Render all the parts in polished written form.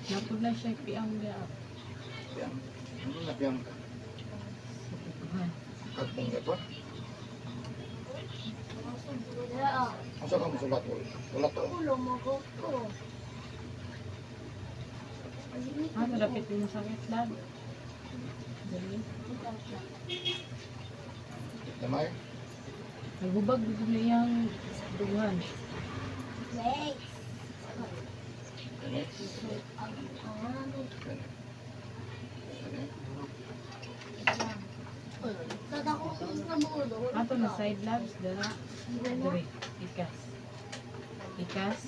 Napod na siya piang dia. Piang. Ano na piang ka? Katong ka pa? Asa ka musulat ko? Sulat ko? Ah, malapit din sa sakit dad. Dali. Damay? Nagbubag dito na iyang duguhan. Damay? Damay? Ato na side labs dala. Dali. Ikas. Ikas.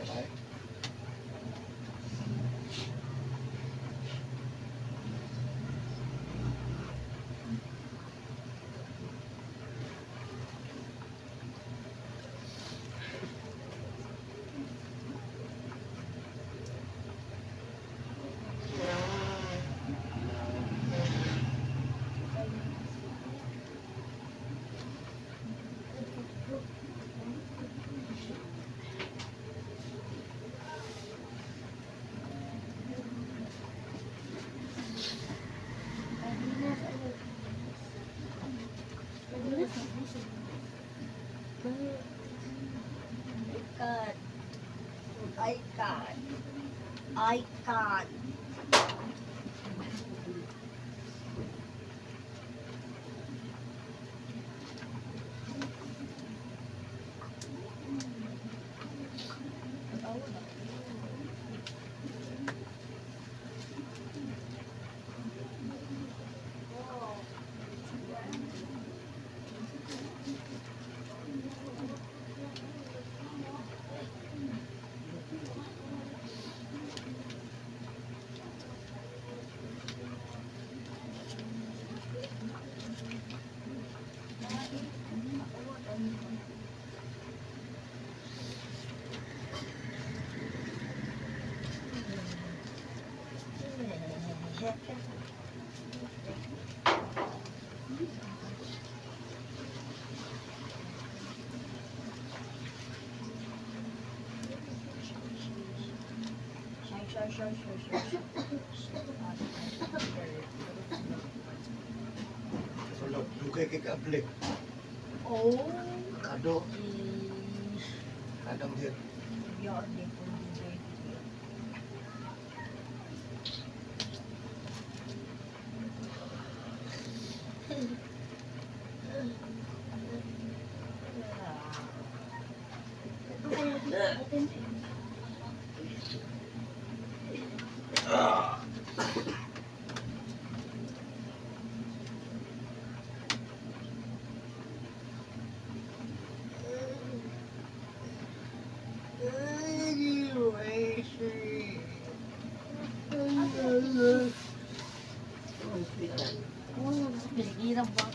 Damay? I can't. Sulod. Dugay kay kaablik. Oh. Kado. Kadang din. Yun, di po dito. Hirap ba?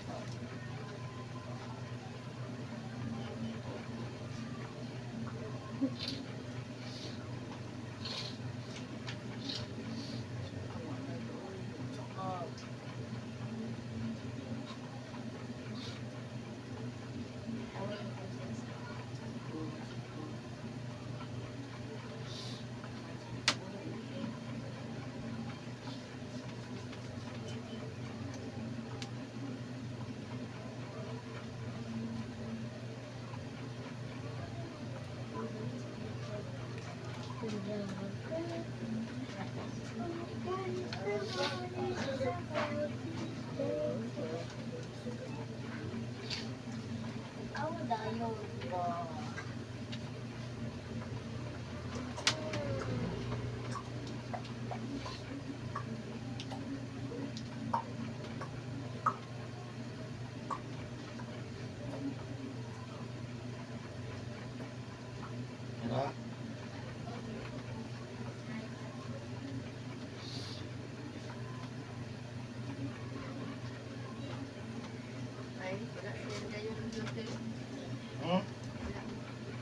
Hmm?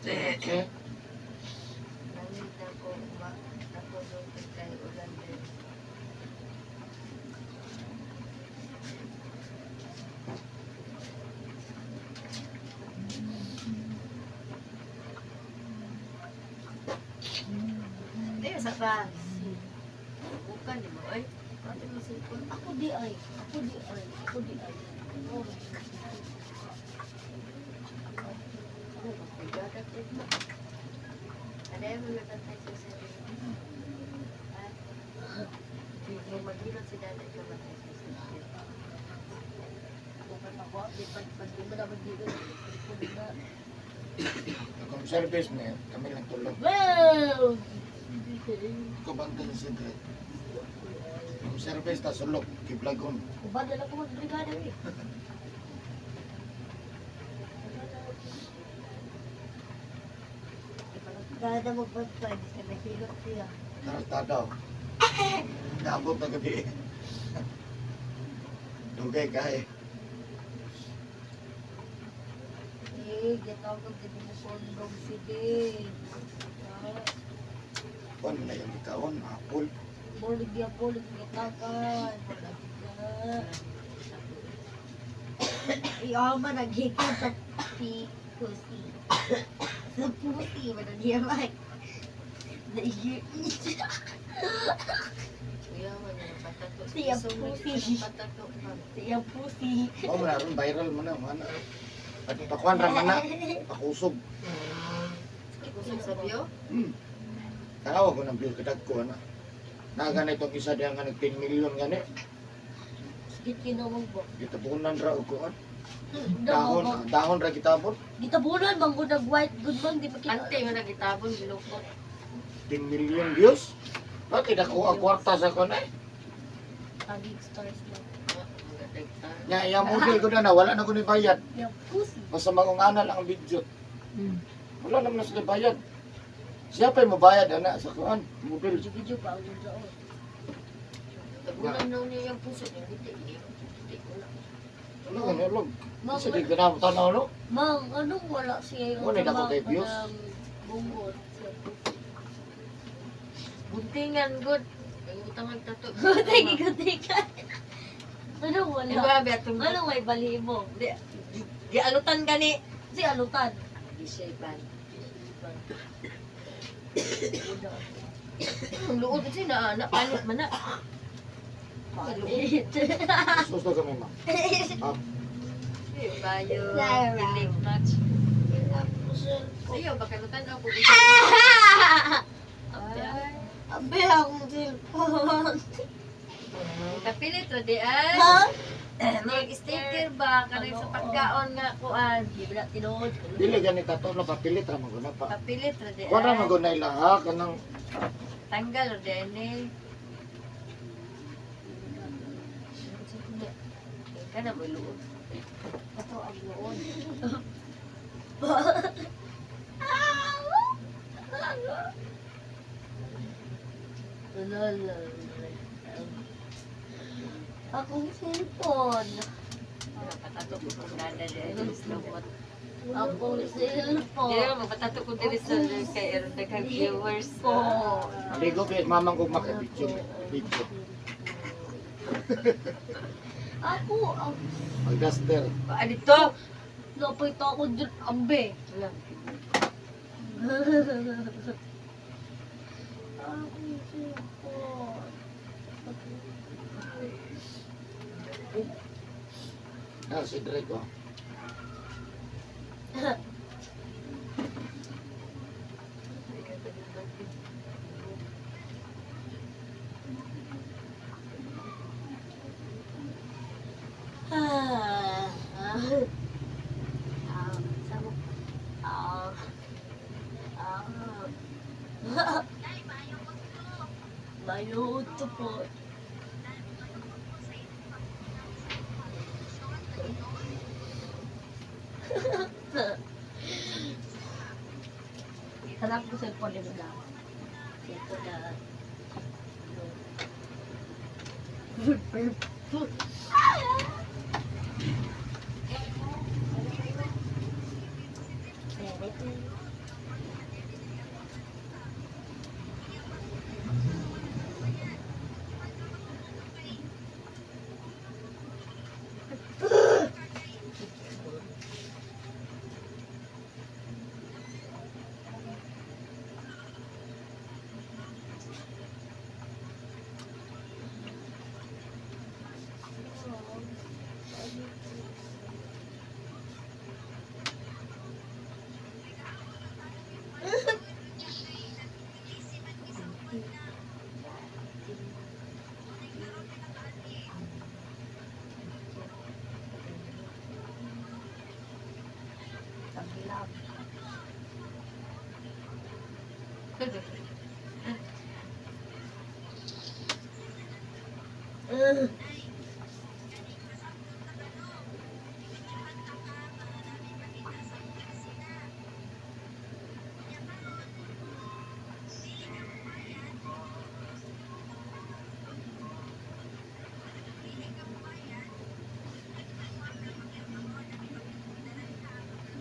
Okay. Sa bus. Bukan di mo ay. Ate mo cellphone. Ako di ay. Ako di ay. Oh. Ano ba? Pagdadat din mo. Ada yang mengatasi sesuatu. Hindi magilot si Dada yung matay sesuatu. Bukan ako. Di mo naman dito. Kung service niya, kami lang tulog. Wow! Ikaw banta sa sidre. Kung service ta sulok, kiblagon. Kubadal ako mag-brigada eh. Gada mo ba pa? Kasi nahilot siya. Tarantadaw. Naabot na gabi. Dugay kahe. Gitawag ko din mo kondong sige. Kuan na yung ikawon, apol. Bolig gitakan. Iyaman naghikot sa pusi. Sa pusi mo na niya ba? Naigir. Siya pusi. Siya pusi. Mao man ron viral man na mana. At pakuan ra man na, pakusog. Kusog sa biyo? Tawag ko ng view kadag ko na. Naga itong isa diyan nga nag 10 million gani. Sige kinawag ba? Gitabunan ra og kuan. Dahon. Dahon ra gitabon. Gitabunan bang gunag white good bang di makita. Ante mo nagitabon gilukot. 10 million views. Bakit ako ang kwarta sa kuan ay? Tagig stars lang. Nya iya model ko na wala na ko ni bayad. Yung pusi. Basta magungana lang ang video. Wala naman na sila bayad. Siya pa yung mabayad ana sa kuan model. Video pa ang ganda o. Tagulan na niya yung puso niya. Hindi ko na. Ano ka nilog? Mang, Kasi di ka na tanaw no? mang, anong wala siya yung Wala na ko kay views. bungot. Buntingan good. Ay utang nagtato. Gutik-gutikan. Anong wala? Diba betong Anong may balimo? di alutan gani. Si alutan. Di siya ban. Ang luod kasi na palit man na. Palit. Gusto kami ma. Ah, Bayo. Sarah. Feeling match. Ayaw baka lutan ako. Abe akong cellphone. Kapilit ra di ay. Mag-sticker ba kanang sa pagkaon nga kuan. Di ba na tinood? dili gani tato na papilit ra man guna pa. Kapilit ra di Wala ay. man guna ilaha kanang Tanggal ra di ni. Kana mo luod. Ito ang noon. Akong cellphone. Patato ko kung nada di ay lumot. Akong Di cellphone. naman magpatato ko diri sa kay eron daghang viewers. ligo kay mamang ko makabidyo. Video. Ako ang Magduster. Ah, dito. napay to ako dyan. Ambe. Wala. Akong cellphone. Ah, si Drake oh. Mayo to po. Hanap ko cellphone din na. Cellphone na.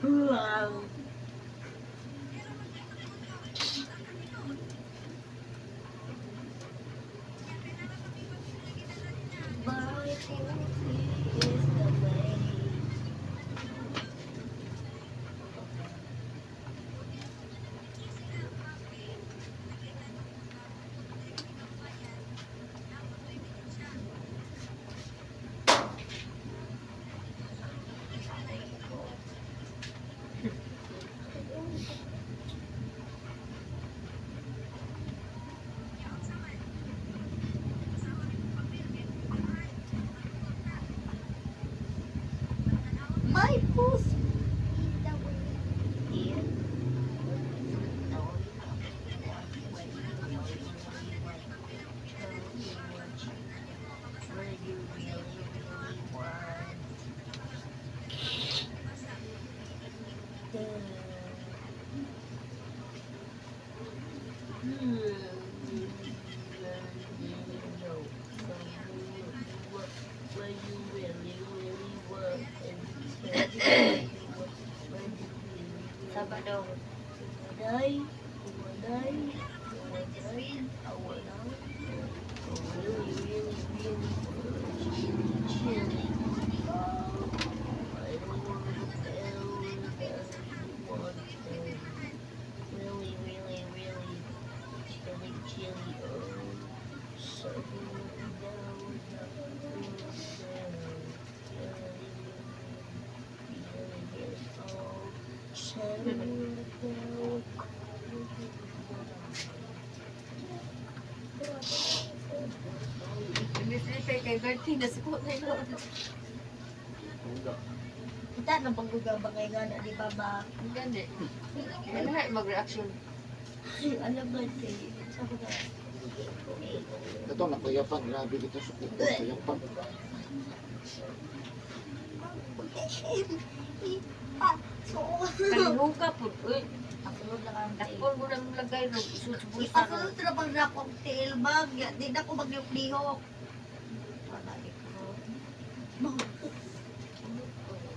Wow. My pussy is the way. My pussy is the way. Sabado. Waday, waday, waday, waday. Really, really, really chilly. I don't want to really, really, really chilly. Oh, so Hindi kay Bertie na suko na yun. kita na panggugabangay nga na di ba ba? Ang ganda. Ano nga mag-reaction? Alam ba si sabi ka? Ito, nakuyapan. Grabe dito sa kuko. Kuyapan. Kalihuka po. Uy, Asulod na kang tayo. dakpon mo nang lagay ro. Isusuboy sa ro. Ipasulod na pag napong tail bag. Di na ko magyok-lihok.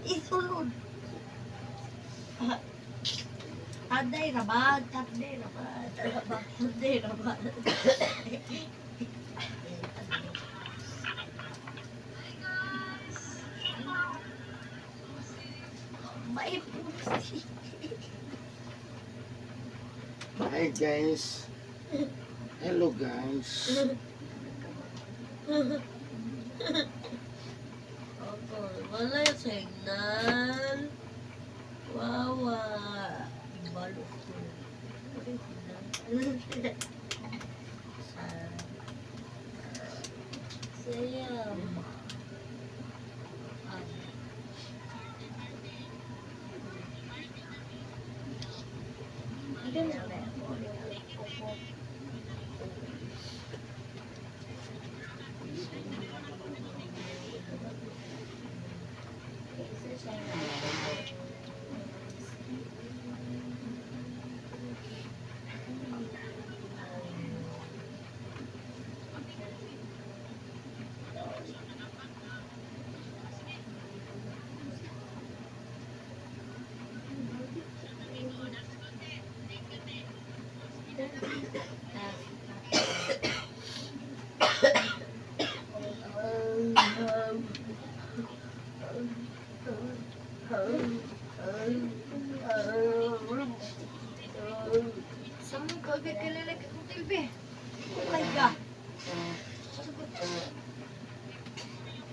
Isulod. Tanday raman. Tanday raman. Tanday raman. May pusi. Hi guys. Hello guys. Okay, wala yung signal. Wawa. Balok ko. Wala yung signal. Sayang.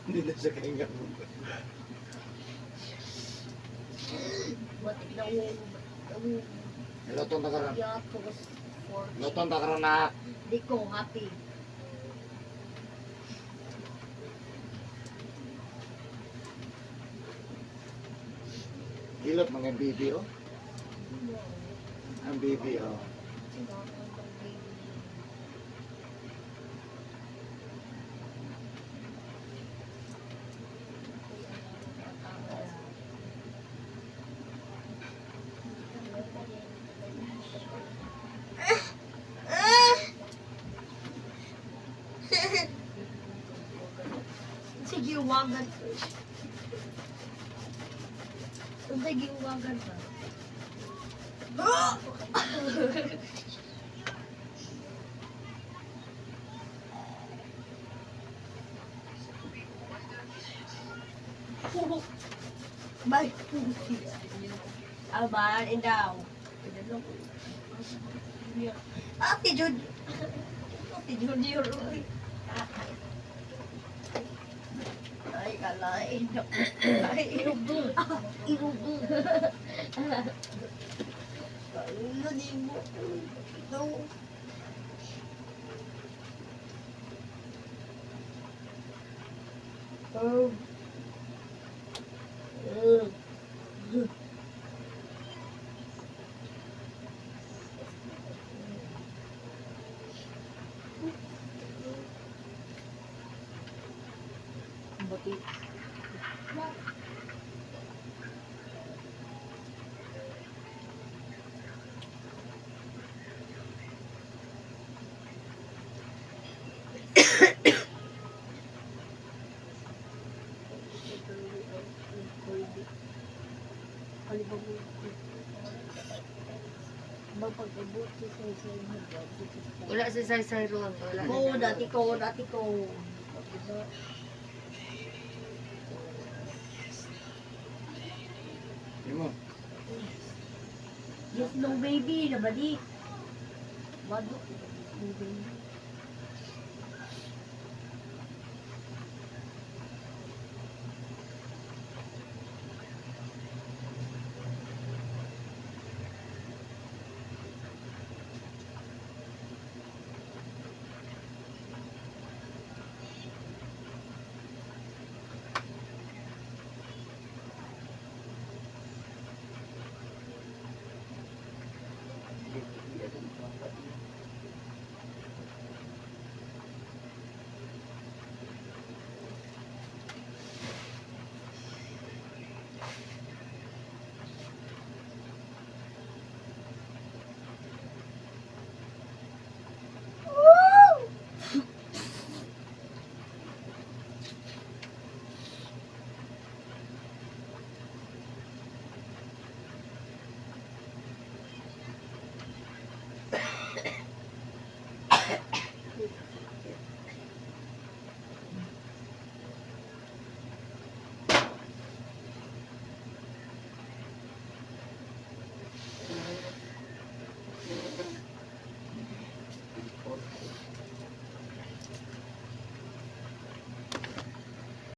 Hindi na siya kainga. Batik na ulo. Lotong ta karon. Yatos. Lotong ta karon na. Di ko happy. Hilot mga bibi oh. Ang bibi oh. Sige, wagan. Sige, wagan pa. Bye. Aban, indaw. Ate Jud. Ate Jud, yun. Ay, kalain. Ay, irubong. Irubong. Ano di mo? No. Oh. Buti. Wala si Say ron. Wala. Oo, dati ko, dati ko. Imo. Yes, no baby, nabalik. Wado. No baby.